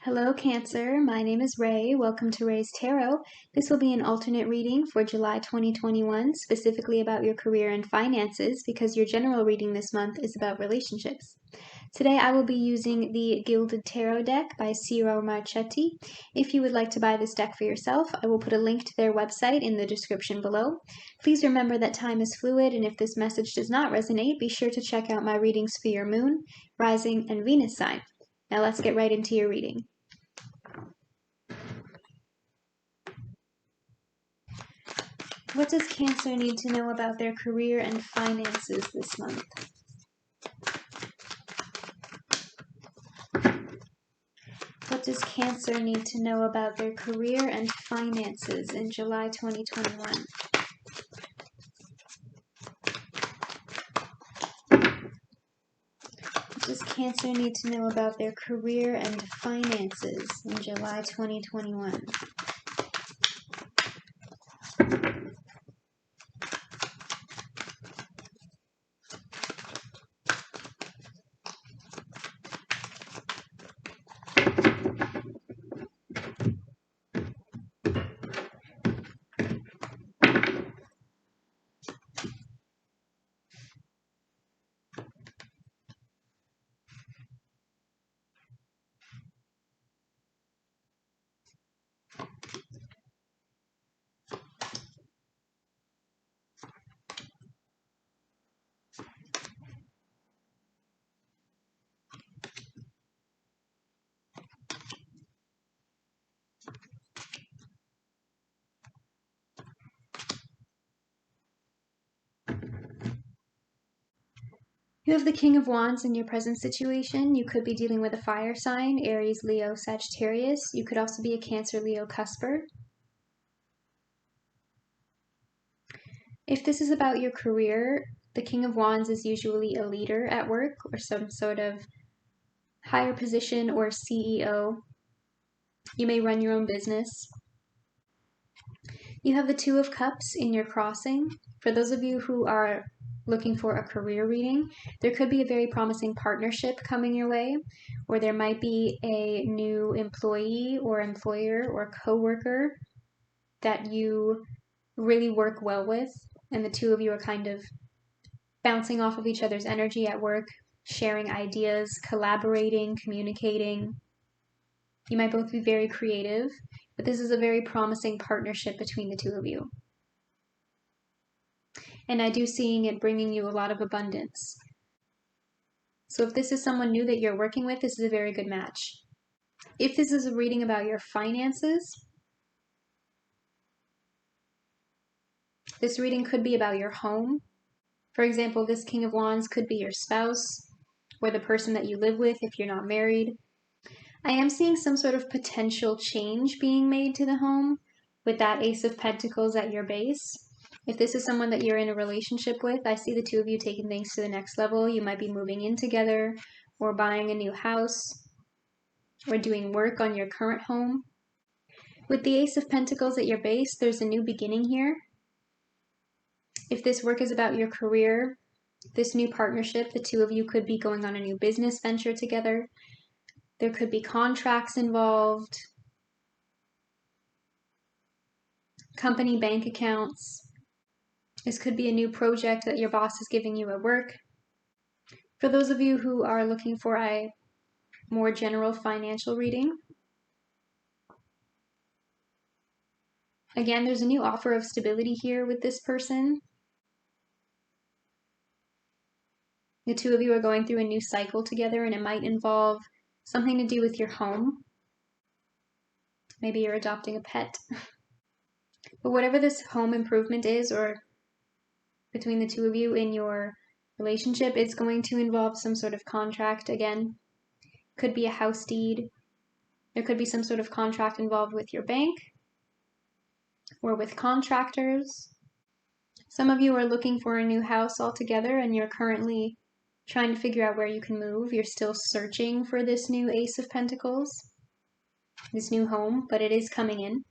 Hello, Cancer. My name is Ray. Welcome to Ray's Tarot. This will be an alternate reading for July 2021, specifically about your career and finances, because your general reading this month is about relationships. Today I will be using the Gilded Tarot deck by Ciro Marchetti. If you would like to buy this deck for yourself, I will put a link to their website in the description below. Please remember that time is fluid, and if this message does not resonate, be sure to check out my readings for your Moon, Rising, and Venus sign. Now let's get right into your reading. What does Cancer need to know about their career and finances this month? What does Cancer need to know about their career and finances in July 2021? What does Cancer need to know about their career and finances in July 2021? You have the King of Wands in your present situation. You could be dealing with a fire sign, Aries, Leo, Sagittarius. You could also be a Cancer, Leo, cusper. If this is about your career, the King of Wands is usually a leader at work or some sort of higher position or CEO. You may run your own business. You have the Two of Cups in your crossing. For those of you who are looking for a career reading, there could be a very promising partnership coming your way, or there might be a new employee or employer or coworker that you really work well with, and the two of you are kind of bouncing off of each other's energy at work, sharing ideas, collaborating, communicating. You might both be very creative, but this is a very promising partnership between the two of you. And I do seeing it bringing you a lot of abundance. So if this is someone new that you're working with, this is a very good match. If this is a reading about your finances, this reading could be about your home. For example, this King of Wands could be your spouse or the person that you live with if you're not married. I am seeing some sort of potential change being made to the home with that Ace of Pentacles at your base. If this is someone that you're in a relationship with, I see the two of you taking things to the next level. You might be moving in together or buying a new house or doing work on your current home. With the Ace of Pentacles at your base, there's a new beginning here. If this work is about your career, this new partnership, the two of you could be going on a new business venture together. There could be contracts involved, company bank accounts. This could be a new project that your boss is giving you at work. For those of you who are looking for a more general financial reading, again, there's a new offer of stability here with this person. The two of you are going through a new cycle together, and it might involve something to do with your home. Maybe you're adopting a pet. But whatever this home improvement is, or between the two of you in your relationship, it's going to involve some sort of contract again. Could be a house deed. There could be some sort of contract involved with your bank or with contractors. Some of you are looking for a new house altogether, and you're currently trying to figure out where you can move. You're still searching for this new Ace of Pentacles, this new home, but it is coming in.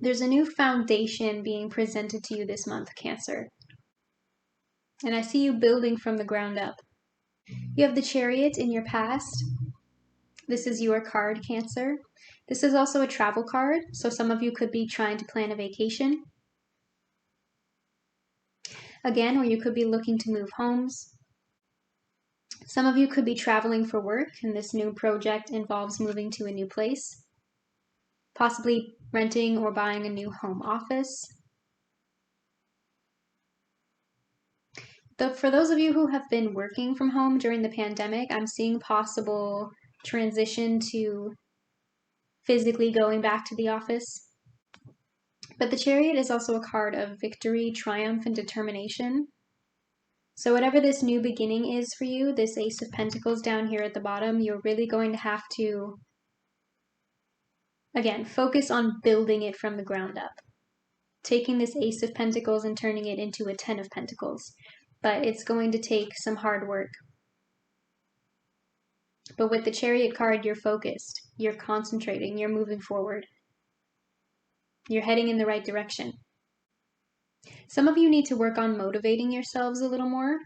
There's a new foundation being presented to you this month, Cancer. And I see you building from the ground up. You have the Chariot in your past. This is your card, Cancer. This is also a travel card, so some of you could be trying to plan a vacation. Again, or you could be looking to move homes. Some of you could be traveling for work, and this new project involves moving to a new place, possibly renting or buying a new home office. For those of you who have been working from home during the pandemic, I'm seeing possible transition to physically going back to the office. But the Chariot is also a card of victory, triumph, and determination. So whatever this new beginning is for you, this Ace of Pentacles down here at the bottom, you're really going to have to, again, focus on building it from the ground up. Taking this Ace of Pentacles and turning it into a 10 of Pentacles. But it's going to take some hard work. But with the Chariot card, you're focused, you're concentrating, you're moving forward. You're heading in the right direction. Some of you need to work on motivating yourselves a little more,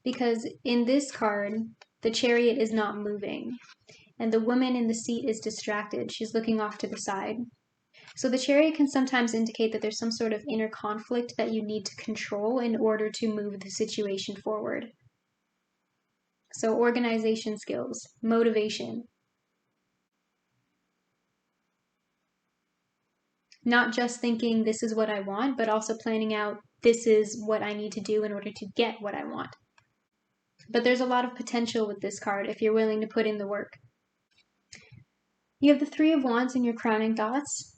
because in this card, the Chariot is not moving, and the woman in the seat is distracted. She's looking off to the side. So the Chariot can sometimes indicate that there's some sort of inner conflict that you need to control in order to move the situation forward. So organization skills, motivation. Not just thinking this is what I want, but also planning out this is what I need to do in order to get what I want. But there's a lot of potential with this card if you're willing to put in the work. You have the Three of Wands in your crowning thoughts.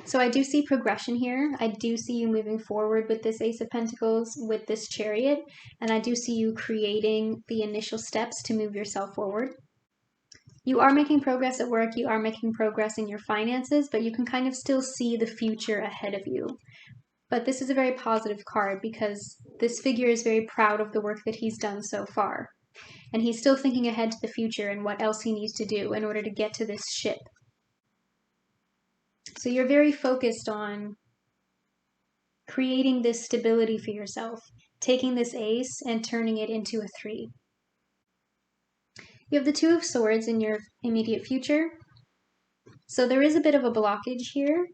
So I do see progression here. I do see you moving forward with this Ace of Pentacles, with this Chariot, and I do see you creating the initial steps to move yourself forward. You are making progress at work, you are making progress in your finances, but you can kind of still see the future ahead of you. But this is a very positive card because this figure is very proud of the work that he's done so far. And he's still thinking ahead to the future and what else he needs to do in order to get to this ship. So you're very focused on creating this stability for yourself, taking this ace and turning it into a 3. You have the Two of Swords in your immediate future. So there is a bit of a blockage here.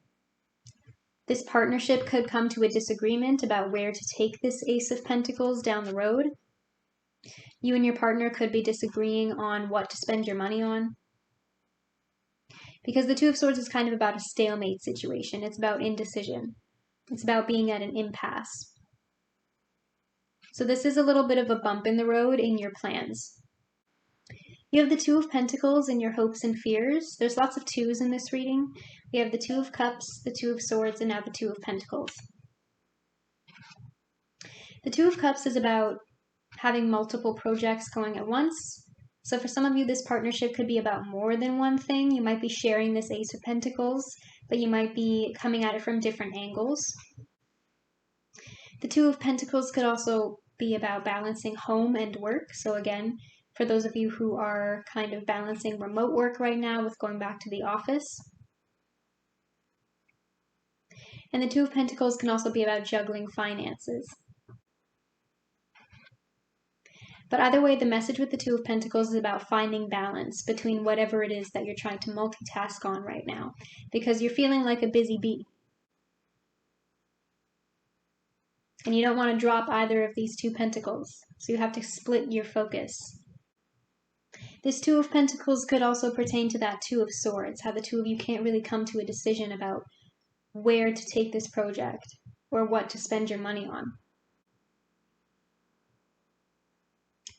This partnership could come to a disagreement about where to take this Ace of Pentacles down the road. You and your partner could be disagreeing on what to spend your money on. Because the Two of Swords is kind of about a stalemate situation. It's about indecision. It's about being at an impasse. So this is a little bit of a bump in the road in your plans. You have the Two of Pentacles in your hopes and fears. There's lots of twos in this reading. We have the Two of Cups, the Two of Swords, and now the Two of Pentacles. The Two of Cups is about having multiple projects going at once. So for some of you, this partnership could be about more than one thing. You might be sharing this Ace of Pentacles, but you might be coming at it from different angles. The Two of Pentacles could also be about balancing home and work. So again, for those of you who are kind of balancing remote work right now with going back to the office. And the Two of Pentacles can also be about juggling finances. But either way, the message with the Two of Pentacles is about finding balance between whatever it is that you're trying to multitask on right now, because you're feeling like a busy bee. And you don't want to drop either of these two pentacles, so you have to split your focus. This Two of Pentacles could also pertain to that Two of Swords, how the two of you can't really come to a decision about where to take this project or what to spend your money on.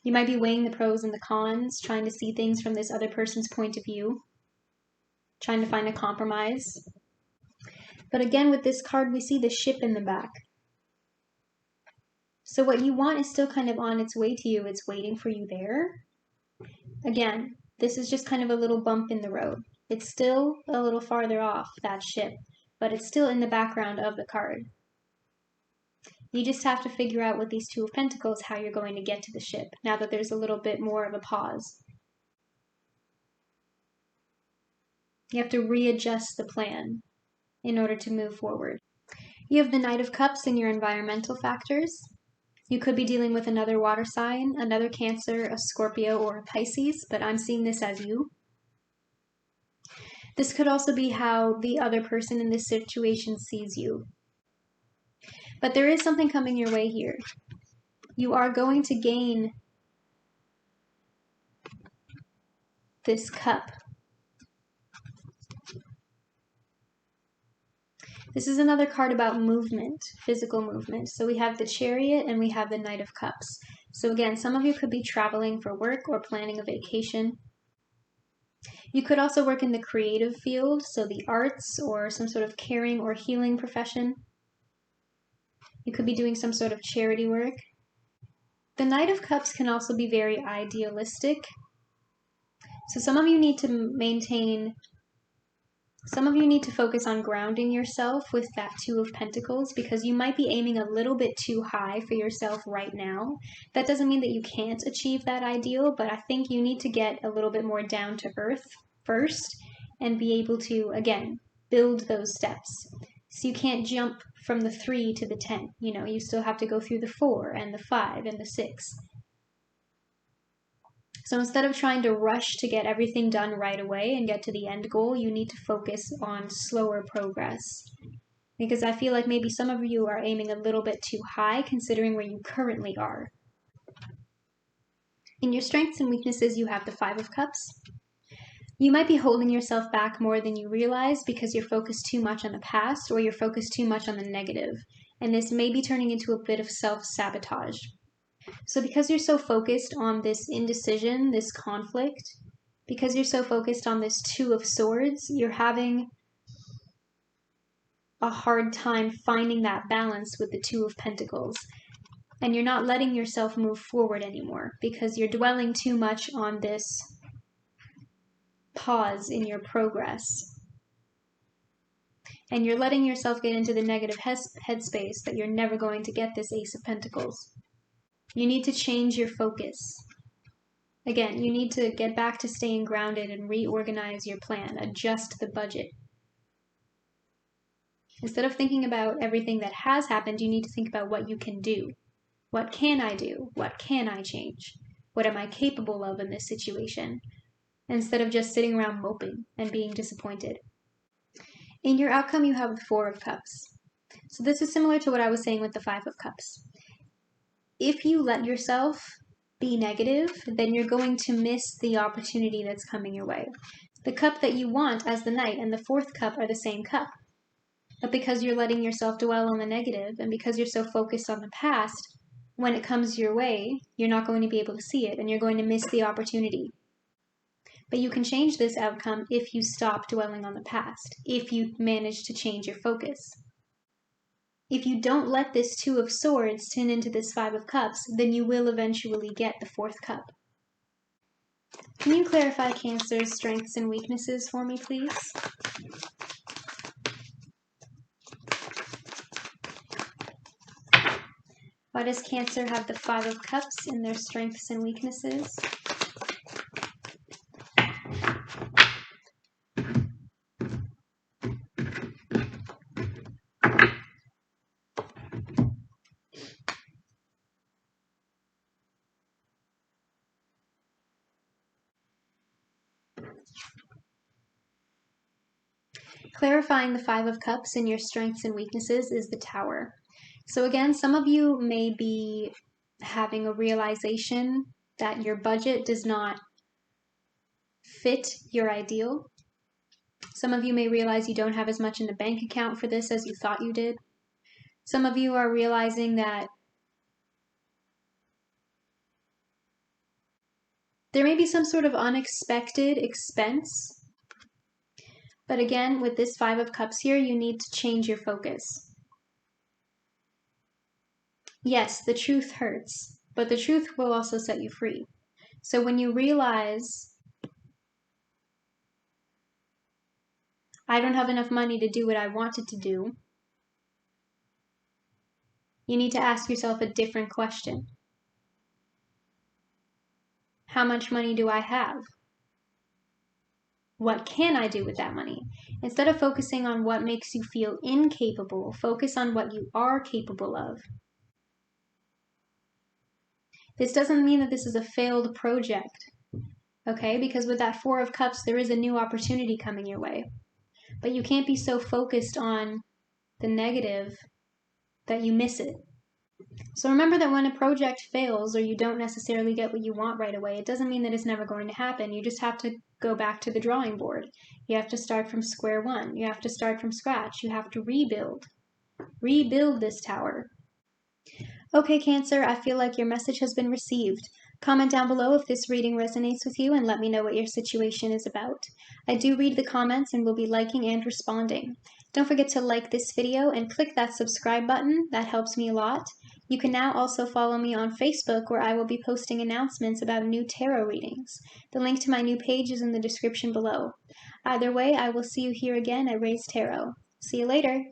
You might be weighing the pros and the cons, trying to see things from this other person's point of view, trying to find a compromise. But again, with this card, we see the ship in the back. So what you want is still kind of on its way to you. It's waiting for you there. Again, this is just kind of a little bump in the road. It's still a little farther off, that ship, but it's still in the background of the card. You just have to figure out with these Two of Pentacles how you're going to get to the ship, now that there's a little bit more of a pause. You have to readjust the plan in order to move forward. You have the Knight of Cups in your environmental factors. You could be dealing with another water sign, another Cancer, a Scorpio, or a Pisces, but I'm seeing this as you. This could also be how the other person in this situation sees you. But there is something coming your way here. You are going to gain this cup. This is another card about movement, physical movement. So we have the Chariot and we have the Knight of Cups. So again, some of you could be traveling for work or planning a vacation. You could also work in the creative field, so the arts or some sort of caring or healing profession. You could be doing some sort of charity work. The Knight of Cups can also be very idealistic. So some of you need to focus on grounding yourself with that Two of Pentacles, because you might be aiming a little bit too high for yourself right now. That doesn't mean that you can't achieve that ideal, but I think you need to get a little bit more down to earth first and be able to, again, build those steps. So you can't jump from the 3 to the 10. You know, you still have to go through the 4 and the 5 and the 6. So instead of trying to rush to get everything done right away and get to the end goal, you need to focus on slower progress. Because I feel like maybe some of you are aiming a little bit too high considering where you currently are. In your strengths and weaknesses, you have the 5 of Cups. You might be holding yourself back more than you realize because you're focused too much on the past or you're focused too much on the negative. And this may be turning into a bit of self-sabotage. So because you're so focused on this indecision, this conflict, because you're so focused on this 2 of Swords, you're having a hard time finding that balance with the 2 of Pentacles. And you're not letting yourself move forward anymore because you're dwelling too much on this pause in your progress. And you're letting yourself get into the negative headspace that you're never going to get this Ace of Pentacles. You need to change your focus. Again, you need to get back to staying grounded and reorganize your plan, adjust the budget. Instead of thinking about everything that has happened, you need to think about what you can do. What can I do? What can I change? What am I capable of in this situation? Instead of just sitting around moping and being disappointed. In your outcome, you have the 4 of Cups. So this is similar to what I was saying with the 5 of Cups. If you let yourself be negative, then you're going to miss the opportunity that's coming your way. The cup that you want as the Knight and the 4th cup are the same cup. But because you're letting yourself dwell on the negative and because you're so focused on the past, when it comes your way, you're not going to be able to see it and you're going to miss the opportunity. But you can change this outcome if you stop dwelling on the past, if you manage to change your focus. If you don't let this 2 of Swords turn into this 5 of Cups, then you will eventually get the 4th cup. Can you clarify Cancer's strengths and weaknesses for me, please? Why does Cancer have the 5 of Cups in their strengths and weaknesses? Clarifying the 5 of Cups in your strengths and weaknesses is the Tower. So again, some of you may be having a realization that your budget does not fit your ideal. Some of you may realize you don't have as much in the bank account for this as you thought you did. Some of you are realizing that there may be some sort of unexpected expense. But again, with this 5 of Cups here, you need to change your focus. Yes, the truth hurts, but the truth will also set you free. So when you realize, I don't have enough money to do what I wanted to do, you need to ask yourself a different question. How much money do I have? What can I do with that money? Instead of focusing on what makes you feel incapable, focus on what you are capable of. This doesn't mean that this is a failed project, okay? Because with that Four of Cups, there is a new opportunity coming your way. But you can't be so focused on the negative that you miss it. So remember that when a project fails or you don't necessarily get what you want right away, it doesn't mean that it's never going to happen. You just have to go back to the drawing board. You have to start from square one. You have to start from scratch. You have to rebuild. Rebuild this tower. Okay, Cancer, I feel like your message has been received. Comment down below if this reading resonates with you and let me know what your situation is about. I do read the comments and will be liking and responding. Don't forget to like this video and click that subscribe button. That helps me a lot. You can now also follow me on Facebook, where I will be posting announcements about new tarot readings. The link to my new page is in the description below. Either way, I will see you here again at Raise Tarot. See you later!